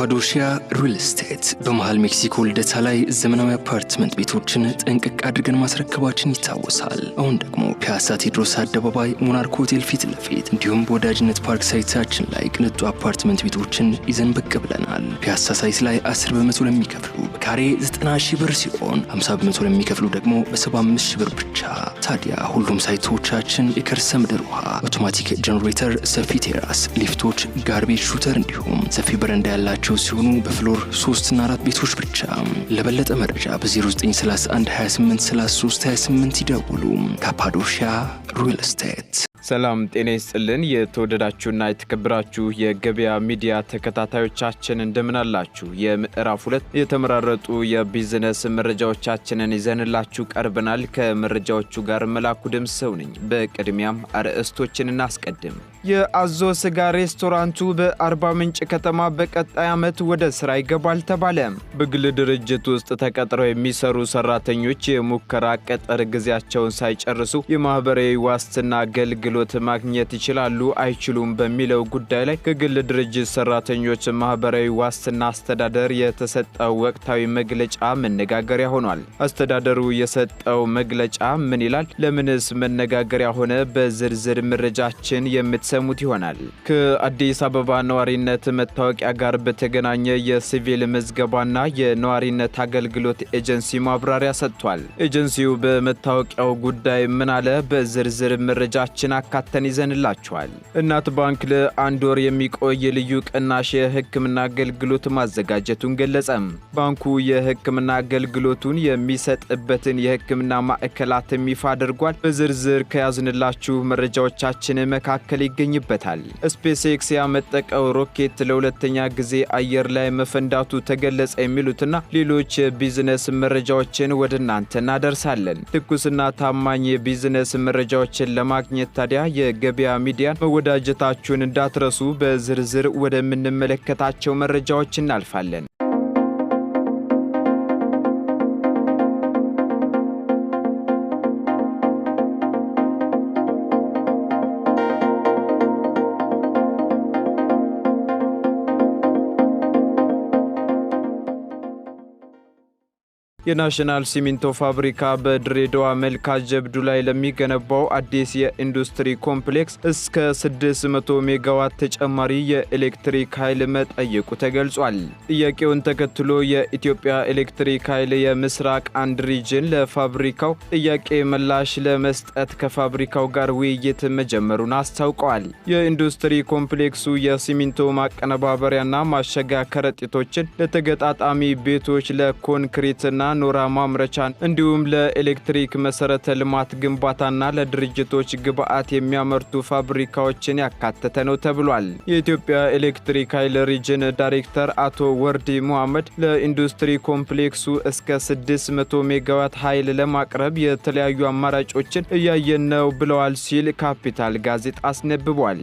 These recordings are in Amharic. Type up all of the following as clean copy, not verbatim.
ካፓዶሺያ ሪል ስቴት በመሃል ሜክሲኮ ልደታ ላይ ዘመናዊ አፓርትመንት ቤቶችን ጥንቅቅ አድርገን ማስረከባችን ይታወሳል። አሁን ደግሞ ፒያሳ ቴዎድሮስ አደባባይ ሞናርክ ሆቴል ፊት ለፊት እንዲሁም በወዳጅነት ፓርክ ሳይታችን ላይ ቅንጡ አፓርትመንት ቤቶችን ይዘን ብቅ ብለናል። ፒያሳ ሳይት ላይ 10% ለሚከፍሉ በካሬ 90,000 ብር ሲሆን 50% ለሚከፍሉ ደግሞ በ75,000 ብር ብቻ። ታዲያ ሁሉም ሳይቶቻችን የከርሰ ምድር ውሃ፣ አውቶማቲክ ጀነሬተር፣ ሰፊ ቴራስ፣ ሊፍቶች፣ ጋርቤጅ ሹተር እንዲሁም ሰፊ በረንዳ ያላቸው ሲሆኑ በፍሎር 3 እና 4 ቤቶች ብቻ። ለበለጠ መረጃ በ0931 28 33 28 ይደውሉ። ካፓዶሺያ ሪል ስቴት። ሰላም ጤና ይስጥልን። የተወደዳችሁና የተከበራችሁ የገበያ ሚዲያ ተከታታዮቻችን እንደምን አላችሁ? የምዕራፍ 2 የተመራረጡ የቢዝነስ መረጃዎቻችንን ይዘንላችሁ ቀርበናል። ከመረጃዎቹ ጋር መላኩ ደምሰው ነኝ። በቅድሚያም አርዕስቶችን እናስቀድም። የአዞ ስጋ ሬስቶራንቱ በአርባ ምንጭ ከተማ በቀጣይ ዓመት ወደ ስራ ይገባል ተባለ። በግል ድርጅት ውስጥ ተቀጥረው የሚሰሩ ሰራተኞች የሙከራ ቀጠር ጊዜያቸውን ሳይጨርሱ የማህበራዊ ዋስትና አገልግሎት ማግኘት ይችላሉ አይችሉም በሚለው ጉዳይ ላይ ከግል ድርጅት ሰራተኞች ማህበራዊ ዋስትና አስተዳደር የተሰጠው ወቅታዊ መግለጫ መነጋገሪያ ሆኗል። አስተዳደሩ የሰጠው መግለጫ ምን ይላል? ለምንስ መነጋገሪያ ሆነ? በዝርዝር መረጃችን የምትሰሙት ይሆናል። ከአዲስ አበባ ነዋሪነት መታወቂያ ጋር በተገናኘ የሲቪል ምዝገባና የነዋሪነት አገልግሎት ኤጀንሲ ማብራሪያ ሰጥቷል። ኤጀንሲው በመታወቂያው ጉዳይ ምን አለ? በዝርዝር መረጃችን አካተን ይዘንላችኋል። እናት ባንክ ለአንድ ወር የሚቆይ ልዩ ቅናሽ የሕክምና አገልግሎት ማዘጋጀቱን ገለጸ። ባንኩ የሕክምና አገልግሎቱን የሚሰጥበትን የሕክምና ማዕከላት ይፋ አድርጓል። በዝርዝር ከያዝንላችሁ መረጃዎቻችን መካከል ይገኝበታል። ስፔስኤክስ ያመጠቀው ሮኬት ለሁለተኛ ጊዜ አየር ላይ መፈንዳቱ ተገለጸ። የሚሉትና ሌሎች የቢዝነስ መረጃዎችን ወደ እናንተ እናደርሳለን። ትኩስና ታማኝ የቢዝነስ መረጃዎችን ለማግኘት ታዲያ የገበያ ሚዲያን መወዳጀታችሁን እንዳትረሱ። በዝርዝር ወደምንመለከታቸው መረጃዎች እናልፋለን። የናሽናል ሲሚንቶ ፋብሪካ በድሬዳዋ መልካ ጀብዱ ላይ ለሚገነባው አዲስ የኢንዱስትሪ ኮምፕሌክስ እስከ 600 ሜጋዋት ተጨማሪ የኤሌክትሪክ ኃይል መጠየቁ ተገልጿል። ጥያቄውን ተከትሎ የኢትዮጵያ ኤሌክትሪክ ኃይል የምስራቅ አንድ ሪጅን ለፋብሪካው ጥያቄ ምላሽ ለመስጠት ከፋብሪካው ጋር ውይይት መጀመሩን አስታውቀዋል። የኢንዱስትሪ ኮምፕሌክሱ የሲሚንቶ ማቀነባበሪያና ማሸጊያ ከረጢቶችን ለተገጣጣሚ ቤቶች፣ ለኮንክሪትና ኖራ ማምረቻን እንዲሁም ለኤሌክትሪክ መሰረተ ልማት ግንባታና ለድርጅቶች ግብአት የሚያመርቱ ፋብሪካዎችን ያካተተ ነው ተብሏል። የኢትዮጵያ ኤሌክትሪክ ኃይል ሪጅን ዳይሬክተር አቶ ወርዲ መሐመድ ለኢንዱስትሪ ኮምፕሌክሱ እስከ 600 ሜጋዋት ኃይል ለማቅረብ የተለያዩ አማራጮችን እያየን ነው ብለዋል ሲል ካፒታል ጋዜጣ አስነብቧል።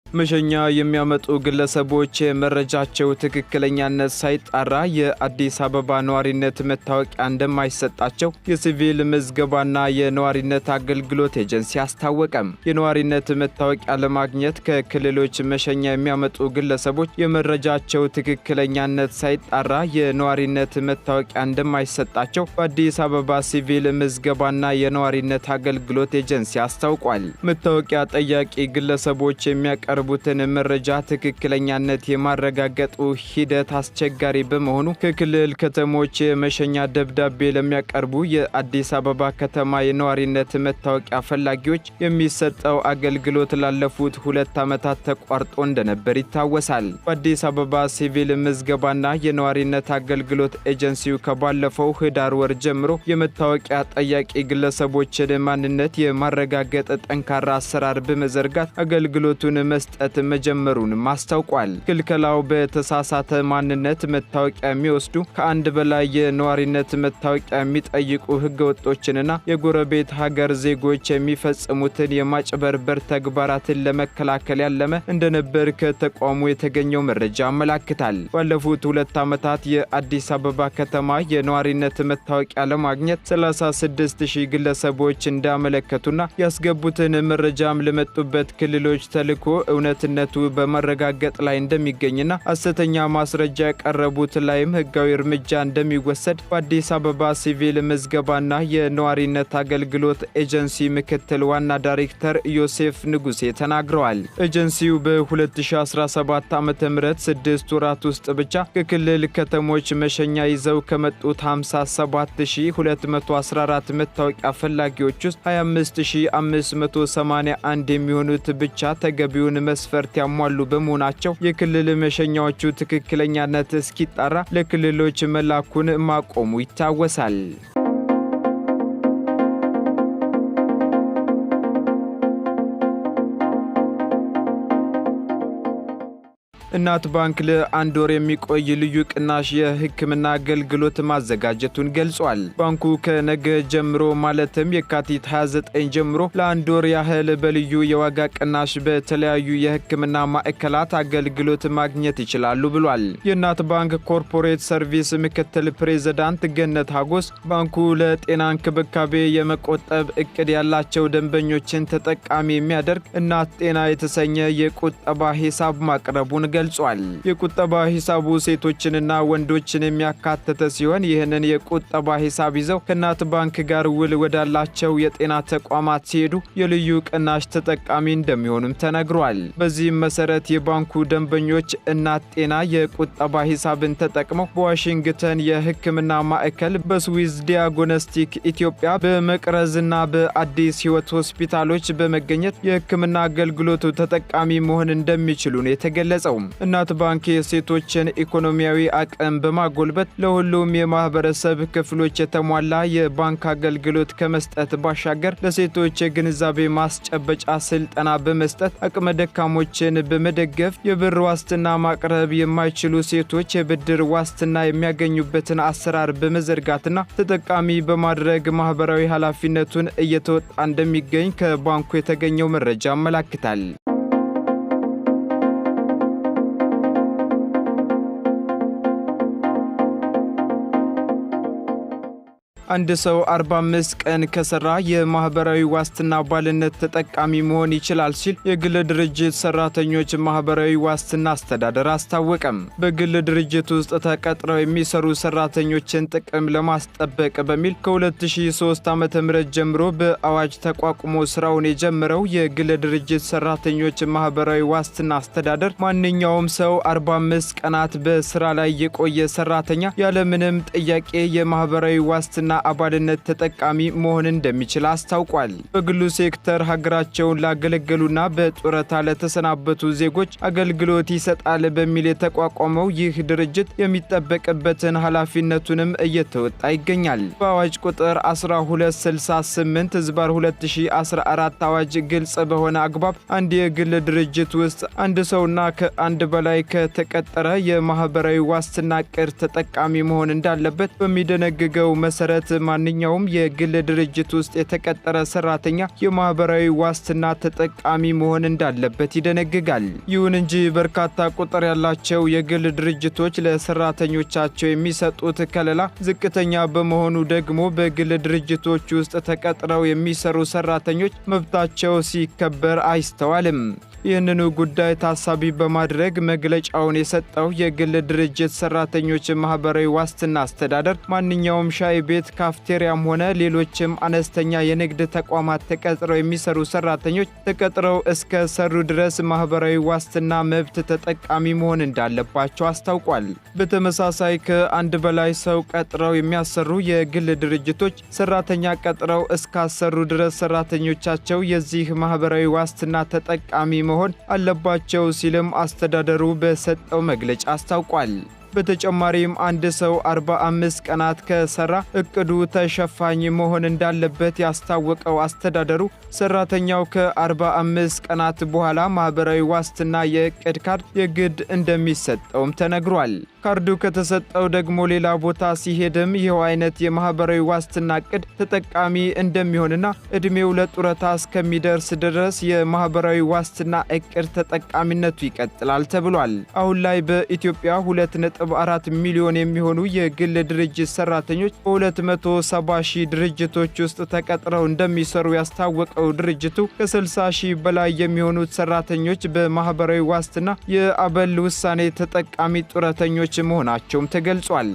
መሸኛ የሚያመጡ ግለሰቦች መረጃቸው ትክክለኛነት ሳይጣራ የአዲስ አበባ ነዋሪነት መታወቂያ እንደማይሰጣቸው የሲቪል ምዝገባና የነዋሪነት አገልግሎት ኤጀንሲ አስታወቀም። የነዋሪነት መታወቂያ ለማግኘት ከክልሎች መሸኛ የሚያመጡ ግለሰቦች የመረጃቸው ትክክለኛነት ሳይጣራ የነዋሪነት መታወቂያ እንደማይሰጣቸው በአዲስ አበባ ሲቪል ምዝገባና የነዋሪነት አገልግሎት ኤጀንሲ አስታውቋል። መታወቂያ ጠያቂ ግለሰቦች የሚያቀርቡ ቡትን መረጃ ትክክለኛነት የማረጋገጡ ሂደት አስቸጋሪ በመሆኑ ከክልል ከተሞች መሸኛ ደብዳቤ ለሚያቀርቡ የአዲስ አበባ ከተማ የነዋሪነት መታወቂያ ፈላጊዎች የሚሰጠው አገልግሎት ላለፉት 2 ዓመታት ተቋርጦ እንደነበር ይታወሳል። በአዲስ አበባ ሲቪል ምዝገባና የነዋሪነት አገልግሎት ኤጀንሲው ከባለፈው ህዳር ወር ጀምሮ የመታወቂያ ጠያቂ ግለሰቦችን ማንነት የማረጋገጥ ጠንካራ አሰራር በመዘርጋት አገልግሎቱን መስጠት መስጠት መጀመሩንም አስታውቋል። ክልከላው በተሳሳተ ማንነት መታወቂያ የሚወስዱ ከአንድ በላይ የነዋሪነት መታወቂያ የሚጠይቁ ህገወጦችንና የጎረቤት ሀገር ዜጎች የሚፈጽሙትን የማጭበርበር ተግባራትን ለመከላከል ያለመ እንደነበር ከተቋሙ የተገኘው መረጃ አመላክታል። ባለፉት 2 ዓመታት የአዲስ አበባ ከተማ የነዋሪነት መታወቂያ ለማግኘት 36000 ግለሰቦች እንዳመለከቱና ያስገቡትን መረጃም ለመጡበት ክልሎች ተልኮ እውነትነቱ በመረጋገጥ ላይ እንደሚገኝና ሐሰተኛ ማስረጃ ያቀረቡት ላይም ህጋዊ እርምጃ እንደሚወሰድ በአዲስ አበባ ሲቪል ምዝገባና የነዋሪነት አገልግሎት ኤጀንሲ ምክትል ዋና ዳይሬክተር ዮሴፍ ንጉሴ ተናግረዋል። ኤጀንሲው በ2017 ዓ.ም 6 ወራት ውስጥ ብቻ ከክልል ከተሞች መሸኛ ይዘው ከመጡት 57214 መታወቂያ ፈላጊዎች ውስጥ 25581 የሚሆኑት ብቻ ተገቢውን መስፈርት ያሟሉ በመሆናቸው የክልል መሸኛዎቹ ትክክለኛነት እስኪጣራ ለክልሎች መላኩን ማቆሙ ይታወሳል። እናት ባንክ ለ1 ወር የሚቆይ ልዩ ቅናሽ የሕክምና አገልግሎት ማዘጋጀቱን ገልጿል። ባንኩ ከነገ ጀምሮ ማለትም የካቲት 29 ጀምሮ ለ1 ወር ያህል በልዩ የዋጋ ቅናሽ በተለያዩ የሕክምና ማዕከላት አገልግሎት ማግኘት ይችላሉ ብሏል። የእናት ባንክ ኮርፖሬት ሰርቪስ ምክትል ፕሬዝዳንት ገነት ሀጎስ ባንኩ ለጤና እንክብካቤ የመቆጠብ እቅድ ያላቸው ደንበኞችን ተጠቃሚ የሚያደርግ እናት ጤና የተሰኘ የቁጠባ ሂሳብ ማቅረቡን ገልጿል። የቁጠባ ሂሳቡ ሴቶችንና ወንዶችን የሚያካትተ ሲሆን ይህንን የቁጠባ ሂሳብ ይዘው ከእናት ባንክ ጋር ውል ወዳላቸው የጤና ተቋማት ሲሄዱ የልዩ ቅናሽ ተጠቃሚ እንደሚሆኑም ተነግሯል። በዚህም መሰረት የባንኩ ደንበኞች እናት ጤና የቁጠባ ሂሳብን ተጠቅመው በዋሽንግተን የሕክምና ማዕከል፣ በስዊዝ ዲያግኖስቲክ ኢትዮጵያ፣ በመቅረዝና በአዲስ ሕይወት ሆስፒታሎች በመገኘት የሕክምና አገልግሎቱ ተጠቃሚ መሆን እንደሚችሉ ነው የተገለጸው። እናት ባንክ የሴቶችን ኢኮኖሚያዊ አቅም በማጎልበት ለሁሉም የማህበረሰብ ክፍሎች የተሟላ የባንክ አገልግሎት ከመስጠት ባሻገር ለሴቶች የግንዛቤ ማስጨበጫ ስልጠና በመስጠት አቅመ ደካሞችን በመደገፍ የብር ዋስትና ማቅረብ የማይችሉ ሴቶች የብድር ዋስትና የሚያገኙበትን አሰራር በመዘርጋትና ተጠቃሚ በማድረግ ማህበራዊ ኃላፊነቱን እየተወጣ እንደሚገኝ ከባንኩ የተገኘው መረጃ ያመለክታል። አንድ ሰው 45 ቀን ከሰራ የማህበራዊ ዋስትና አባልነት ተጠቃሚ መሆን ይችላል ሲል የግል ድርጅት ሰራተኞች ማህበራዊ ዋስትና አስተዳደር አስታወቀም። በግል ድርጅት ውስጥ ተቀጥረው የሚሰሩ ሰራተኞችን ጥቅም ለማስጠበቅ በሚል ከ2003 ዓ.ም ጀምሮ በአዋጅ ተቋቁሞ ስራውን የጀመረው የግል ድርጅት ሰራተኞች ማህበራዊ ዋስትና አስተዳደር ማንኛውም ሰው 45 ቀናት በስራ ላይ የቆየ ሰራተኛ ያለምንም ጥያቄ የማህበራዊ ዋስትና አባልነት ተጠቃሚ መሆን እንደሚችል አስታውቋል። በግሉ ሴክተር ሀገራቸውን ላገለገሉና በጡረታ ለተሰናበቱ ዜጎች አገልግሎት ይሰጣል በሚል የተቋቋመው ይህ ድርጅት የሚጠበቅበትን ኃላፊነቱንም እየተወጣ ይገኛል። በአዋጅ ቁጥር 1268/2014 አዋጅ ግልጽ በሆነ አግባብ አንድ የግል ድርጅት ውስጥ አንድ ሰውና ከአንድ በላይ ከተቀጠረ የማህበራዊ ዋስትና ቅር ተጠቃሚ መሆን እንዳለበት በሚደነግገው መሰረት ማንኛውም የግል ድርጅት ውስጥ የተቀጠረ ሰራተኛ የማህበራዊ ዋስትና ተጠቃሚ መሆን እንዳለበት ይደነግጋል። ይሁን እንጂ በርካታ ቁጥር ያላቸው የግል ድርጅቶች ለሰራተኞቻቸው የሚሰጡት ከለላ ዝቅተኛ በመሆኑ ደግሞ በግል ድርጅቶች ውስጥ ተቀጥረው የሚሰሩ ሰራተኞች መብታቸው ሲከበር አይስተዋልም። ይህንኑ ጉዳይ ታሳቢ በማድረግ መግለጫውን የሰጠው የግል ድርጅት ሰራተኞች ማህበራዊ ዋስትና አስተዳደር ማንኛውም ሻይ ቤት፣ ካፍቴሪያም ሆነ ሌሎችም አነስተኛ የንግድ ተቋማት ተቀጥረው የሚሰሩ ሰራተኞች ተቀጥረው እስከ ሰሩ ድረስ ማህበራዊ ዋስትና መብት ተጠቃሚ መሆን እንዳለባቸው አስታውቋል። በተመሳሳይ ከአንድ በላይ ሰው ቀጥረው የሚያሰሩ የግል ድርጅቶች ሰራተኛ ቀጥረው እስካሰሩ ድረስ ሰራተኞቻቸው የዚህ ማህበራዊ ዋስትና ተጠቃሚ መሆን አለባቸው ሲልም አስተዳደሩ በሰጠው መግለጫ አስታውቋል። በተጨማሪም አንድ ሰው 45 ቀናት ከሰራ እቅዱ ተሸፋኝ መሆን እንዳለበት ያስታወቀው አስተዳደሩ ሰራተኛው ከ45 ቀናት በኋላ ማህበራዊ ዋስትና የእቅድ ካርድ የግድ እንደሚሰጠውም ተነግሯል። ካርዱ ከተሰጠው ደግሞ ሌላ ቦታ ሲሄድም ይኸው አይነት የማህበራዊ ዋስትና እቅድ ተጠቃሚ እንደሚሆንና እድሜው ለጡረታ እስከሚደርስ ድረስ የማህበራዊ ዋስትና እቅድ ተጠቃሚነቱ ይቀጥላል ተብሏል። አሁን ላይ በኢትዮጵያ 2.4 ሚሊዮን የሚሆኑ የግል ድርጅት ሰራተኞች በ270 ሺህ ድርጅቶች ውስጥ ተቀጥረው እንደሚሰሩ ያስታወቀው ድርጅቱ ከ60 ሺህ በላይ የሚሆኑት ሰራተኞች በማህበራዊ ዋስትና የአበል ውሳኔ ተጠቃሚ ጡረተኞች መሆናቸውም ተገልጿል።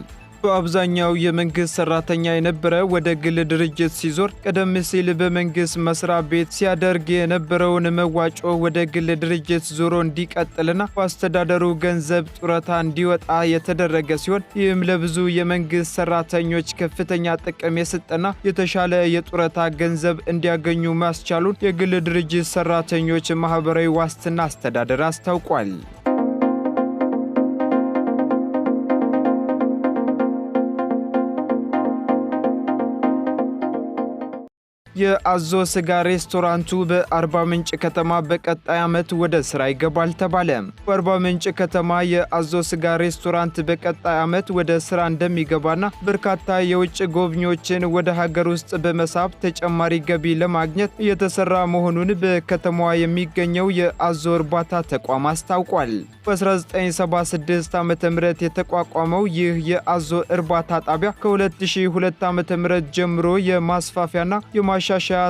በአብዛኛው የመንግስት ሰራተኛ የነበረ ወደ ግል ድርጅት ሲዞር ቀደም ሲል በመንግስት መስሪያ ቤት ሲያደርግ የነበረውን መዋጮ ወደ ግል ድርጅት ዞሮ እንዲቀጥልና በአስተዳደሩ ገንዘብ ጡረታ እንዲወጣ የተደረገ ሲሆን ይህም ለብዙ የመንግስት ሰራተኞች ከፍተኛ ጥቅም የሰጠና የተሻለ የጡረታ ገንዘብ እንዲያገኙ ማስቻሉን የግል ድርጅት ሰራተኞች ማህበራዊ ዋስትና አስተዳደር አስታውቋል። የአዞ ስጋ ሬስቶራንቱ በአርባ ምንጭ ከተማ በቀጣይ ዓመት ወደ ስራ ይገባል ተባለ። በአርባ ምንጭ ከተማ የአዞ ስጋ ሬስቶራንት በቀጣይ ዓመት ወደ ስራ እንደሚገባና በርካታ የውጭ ጎብኚዎችን ወደ ሀገር ውስጥ በመሳብ ተጨማሪ ገቢ ለማግኘት እየተሰራ መሆኑን በከተማዋ የሚገኘው የአዞ እርባታ ተቋም አስታውቋል። በ1976 ዓ.ም የተቋቋመው ይህ የአዞ እርባታ ጣቢያ ከ2002 ዓ.ም ጀምሮ የማስፋፊያና የማሻሻያ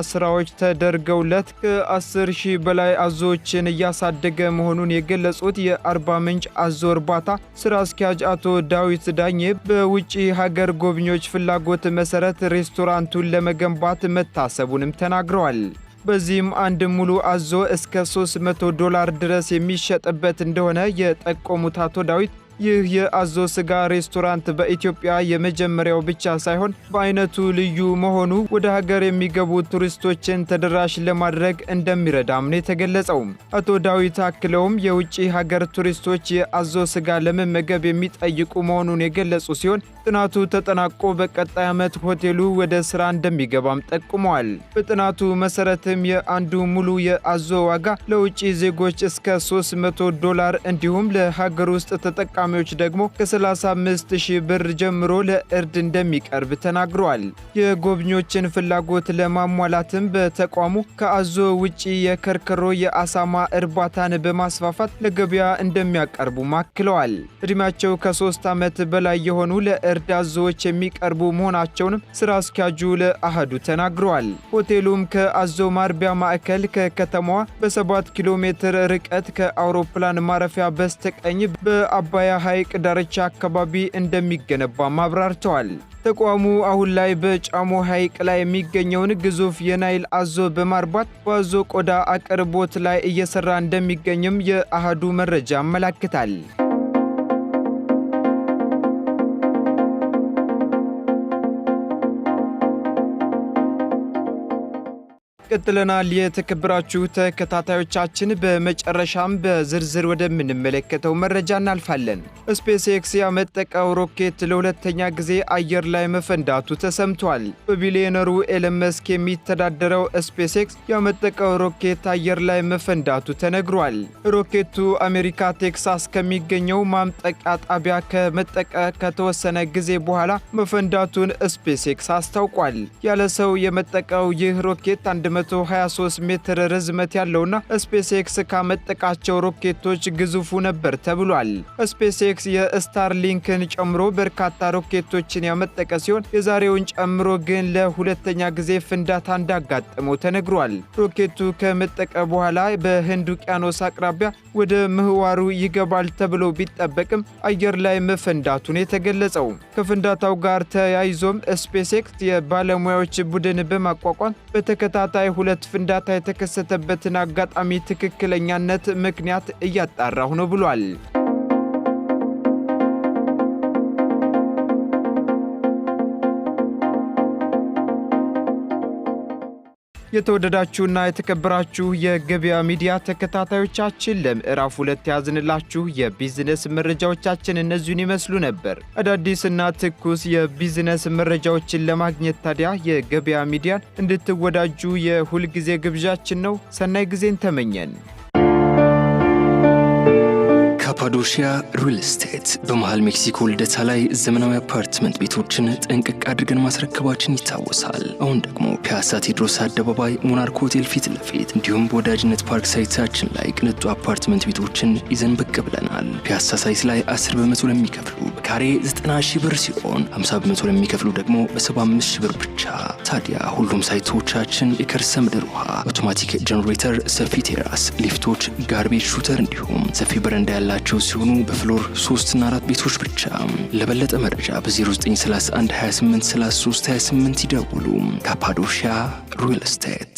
ስራዎች ተደርገውለት ከ10 ሺህ በላይ አዞዎችን እያሳደገ መሆኑን የገለጹት የአርባ ምንጭ አዞ እርባታ ስራ አስኪያጅ አቶ ዳዊት ዳኜ በውጭ ሀገር ጎብኚዎች ፍላጎት መሰረት ሬስቶራንቱን ለመገንባት መታሰቡንም ተናግረዋል። በዚህም አንድ ሙሉ አዞ እስከ $300 ድረስ የሚሸጥበት እንደሆነ የጠቆሙት አቶ ዳዊት ይህ የአዞ ስጋ ሬስቶራንት በኢትዮጵያ የመጀመሪያው ብቻ ሳይሆን በአይነቱ ልዩ መሆኑ ወደ ሀገር የሚገቡ ቱሪስቶችን ተደራሽ ለማድረግ እንደሚረዳም ነው የተገለጸው። አቶ ዳዊት አክለውም የውጭ ሀገር ቱሪስቶች የአዞ ስጋ ለመመገብ የሚጠይቁ መሆኑን የገለጹ ሲሆን ጥናቱ ተጠናቆ በቀጣይ ዓመት ሆቴሉ ወደ ስራ እንደሚገባም ጠቁመዋል። በጥናቱ መሰረትም የአንዱ ሙሉ የአዞ ዋጋ ለውጭ ዜጎች እስከ $300 እንዲሁም ለሀገር ውስጥ ተጠቃሚዎች ደግሞ ከ35,000 ብር ጀምሮ ለእርድ እንደሚቀርብ ተናግረዋል። የጎብኚዎችን ፍላጎት ለማሟላትም በተቋሙ ከአዞ ውጪ የከርከሮ የአሳማ እርባታን በማስፋፋት ለገበያ እንደሚያቀርቡ አክለዋል። እድሜያቸው ከ3 ዓመት በላይ የሆኑ ለእርድ አዞዎች የሚቀርቡ መሆናቸውንም ስራ አስኪያጁ ለአሃዱ ተናግረዋል። ሆቴሉም ከአዞ ማርቢያ ማዕከል ከከተማዋ በ7 ኪሎ ሜትር ርቀት ከአውሮፕላን ማረፊያ በስተቀኝ በአባያ ሐይቅ ዳርቻ አካባቢ እንደሚገነባ አብራርተዋል። ተቋሙ አሁን ላይ በጫሞ ሐይቅ ላይ የሚገኘውን ግዙፍ የናይል አዞ በማርባት በአዞ ቆዳ አቅርቦት ላይ እየሰራ እንደሚገኝም የአሃዱ መረጃ ያመለክታል። ቀጥለናል። የተከበራችሁ ተከታታዮቻችን በመጨረሻም በዝርዝር ወደምንመለከተው መረጃ እናልፋለን። ስፔስ ኤክስ ያመጠቀው ሮኬት ለሁለተኛ ጊዜ አየር ላይ መፈንዳቱ ተሰምቷል። በቢሊዮነሩ ኤለን መስክ የሚተዳደረው ስፔስ ኤክስ ያመጠቀው ሮኬት አየር ላይ መፈንዳቱ ተነግሯል። ሮኬቱ አሜሪካ ቴክሳስ ከሚገኘው ማምጠቂያ ጣቢያ ከመጠቀ ከተወሰነ ጊዜ በኋላ መፈንዳቱን ስፔስ ኤክስ አስታውቋል። ያለ ሰው የመጠቀው ይህ ሮኬት 123 ሜትር ርዝመት ያለውና ስፔስ ኤክስ ካመጠቃቸው ሮኬቶች ግዙፉ ነበር ተብሏል። ስፔስ ኤክስ የስታርሊንክን ጨምሮ በርካታ ሮኬቶችን ያመጠቀ ሲሆን የዛሬውን ጨምሮ ግን ለሁለተኛ ጊዜ ፍንዳታ እንዳጋጠመው ተነግሯል። ሮኬቱ ከመጠቀ በኋላ በህንድ ውቅያኖስ አቅራቢያ ወደ ምህዋሩ ይገባል ተብሎ ቢጠበቅም አየር ላይ መፈንዳቱን የተገለጸው። ከፍንዳታው ጋር ተያይዞም ስፔስ ኤክስ የባለሙያዎች ቡድን በማቋቋም በተከታታይ ሁለት ፍንዳታ የተከሰተበትን አጋጣሚ ትክክለኛነት ምክንያት እያጣራሁ ነው ብሏል። የተወደዳችሁና የተከበራችሁ የገበያ ሚዲያ ተከታታዮቻችን ለምዕራፍ 2 ያዝንላችሁ የቢዝነስ መረጃዎቻችን እነዚህን ይመስሉ ነበር። አዳዲስና ትኩስ የቢዝነስ መረጃዎችን ለማግኘት ታዲያ የገበያ ሚዲያን እንድትወዳጁ የሁልጊዜ ግብዣችን ነው። ሰናይ ጊዜን ተመኘን። ካፓዶሺያ ሪል ስቴት በመሃል ሜክሲኮ ልደታ ላይ ዘመናዊ አፓርትመንት ቤቶችን ጥንቅቅ አድርገን ማስረከባችን ይታወሳል። አሁን ደግሞ ፒያሳ ቴዎድሮስ አደባባይ ሞናርክ ሆቴል ፊት ለፊት እንዲሁም በወዳጅነት ፓርክ ሳይታችን ላይ ቅንጡ አፓርትመንት ቤቶችን ይዘን ብቅ ብለናል። ፒያሳ ሳይት ላይ 10 በመቶ ለሚከፍሉ በካሬ 90 ሺህ ብር ሲሆን 50 በመቶ ለሚከፍሉ ደግሞ በ75 ሺህ ብር ብቻ። ታዲያ ሁሉም ሳይቶቻችን የከርሰ ምድር ውሃ፣ አውቶማቲክ ጀነሬተር፣ ሰፊ ቴራስ፣ ሊፍቶች፣ ጋርቤጅ ሹተር እንዲሁም ሰፊ በረንዳ ያላቸው ሲሆኑ በፍሎር 3 እና 4 ቤቶች ብቻ። ለበለጠ መረጃ በ0931 28 33 28 ይደውሉ። ካፓዶሺያ ሪል ስቴት